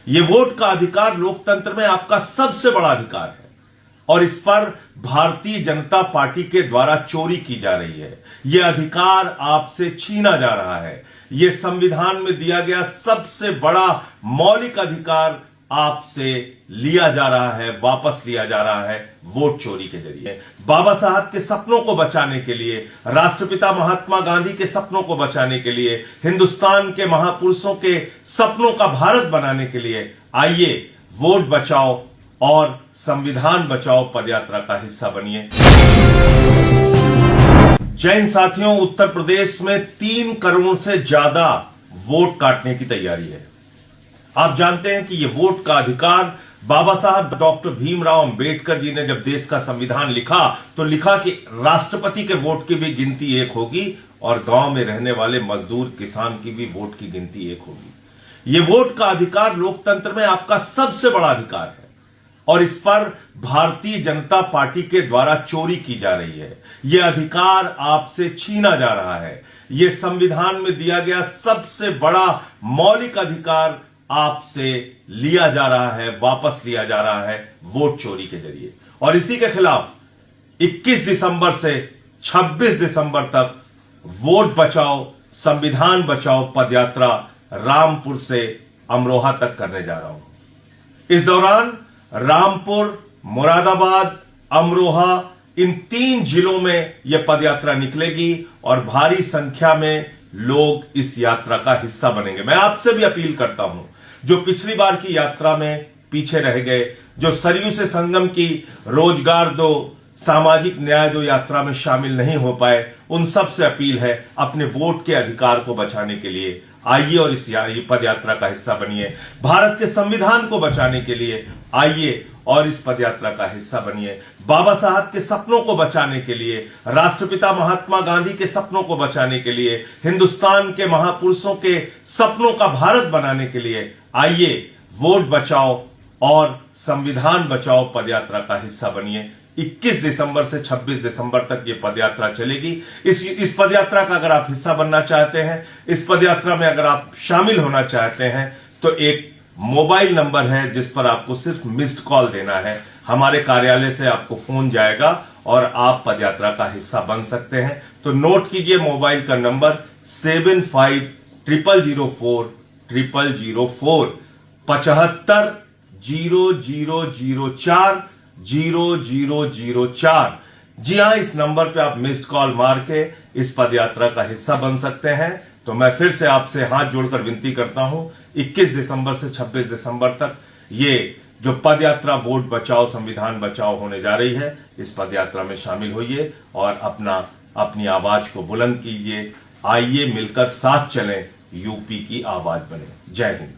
ये वोट का अधिकार लोकतंत्र में आपका सबसे बड़ा अधिकार है और इस पर भारतीय जनता पार्टी के द्वारा चोरी की जा रही है। यह अधिकार आपसे छीना जा रहा है। यह संविधान में दिया गया सबसे बड़ा मौलिक अधिकार आपसे लिया जा रहा है, वापस लिया जा रहा है वोट चोरी के जरिए। बाबा साहब के सपनों को बचाने के लिए, राष्ट्रपिता महात्मा गांधी के सपनों को बचाने के लिए, हिंदुस्तान के महापुरुषों के सपनों का भारत बनाने के लिए आइए वोट बचाओ और संविधान बचाओ पदयात्रा का हिस्सा बनिए। जय हिंद साथियों, उत्तर प्रदेश में 3 करोड़ से ज्यादा वोट काटने की तैयारी है। आप जानते हैं कि यह वोट का अधिकार बाबा साहब डॉक्टर भीमराव अंबेडकर जी ने जब देश का संविधान लिखा तो लिखा कि राष्ट्रपति के वोट की भी गिनती 1 होगी और गांव में रहने वाले मजदूर किसान की भी वोट की गिनती 1 होगी। यह वोट का अधिकार लोकतंत्र में आपका सबसे बड़ा अधिकार है और इस पर भारतीय जनता पार्टी के द्वारा चोरी की जा रही है। यह अधिकार आपसे छीना जा रहा है। यह संविधान में दिया गया सबसे बड़ा मौलिक अधिकार आपसे लिया जा रहा है, वापस लिया जा रहा है वोट चोरी के जरिए। और इसी के खिलाफ 21 दिसंबर से 26 दिसंबर तक वोट बचाओ संविधान बचाओ पदयात्रा रामपुर से अमरोहा तक करने जा रहा हूं। इस दौरान रामपुर, मुरादाबाद, अमरोहा इन 3 जिलों में यह पदयात्रा निकलेगी और भारी संख्या में लोग इस यात्रा का हिस्सा बनेंगे। मैं आपसे भी अपील करता हूं, जो पिछली बार की यात्रा में पीछे रह गए, जो सरयू से संगम की रोजगार दो, सामाजिक न्याय दो यात्रा में शामिल नहीं हो पाए, उन सब से अपील है अपने वोट के अधिकार को बचाने के लिए आइए और इस पदयात्रा का हिस्सा बनिए। भारत के संविधान को बचाने के लिए आइए और इस पदयात्रा का हिस्सा बनिए। बाबा साहब के सपनों को बचाने के लिए, राष्ट्रपिता महात्मा गांधी के सपनों को बचाने के लिए, हिंदुस्तान के महापुरुषों के सपनों का भारत बनाने के लिए आइए वोट बचाओ और संविधान बचाओ पदयात्रा का हिस्सा बनिए। 21 दिसंबर से 26 दिसंबर तक ये पदयात्रा चलेगी। इस पदयात्रा का अगर आप हिस्सा बनना चाहते हैं, इस पदयात्रा में अगर आप शामिल होना चाहते हैं तो एक मोबाइल नंबर है जिस पर आपको सिर्फ मिस्ड कॉल देना है। हमारे कार्यालय से आपको फोन जाएगा और आप पदयात्रा का हिस्सा बन सकते हैं। तो नोट कीजिए मोबाइल का नंबर 750004 0004 75 0004 0004। जी हां, इस नंबर पे आप मिस्ड कॉल मार के इस पदयात्रा का हिस्सा बन सकते हैं। तो मैं फिर से आपसे हाथ जोड़कर विनती करता हूं, 21 दिसंबर से 26 दिसंबर तक ये जो पदयात्रा वोट बचाओ संविधान बचाओ होने जा रही है, इस पदयात्रा में शामिल होइए और अपनी आवाज को बुलंद कीजिए। आइए मिलकर साथ चलें, यूपी की आवाज बने। जय हिंद।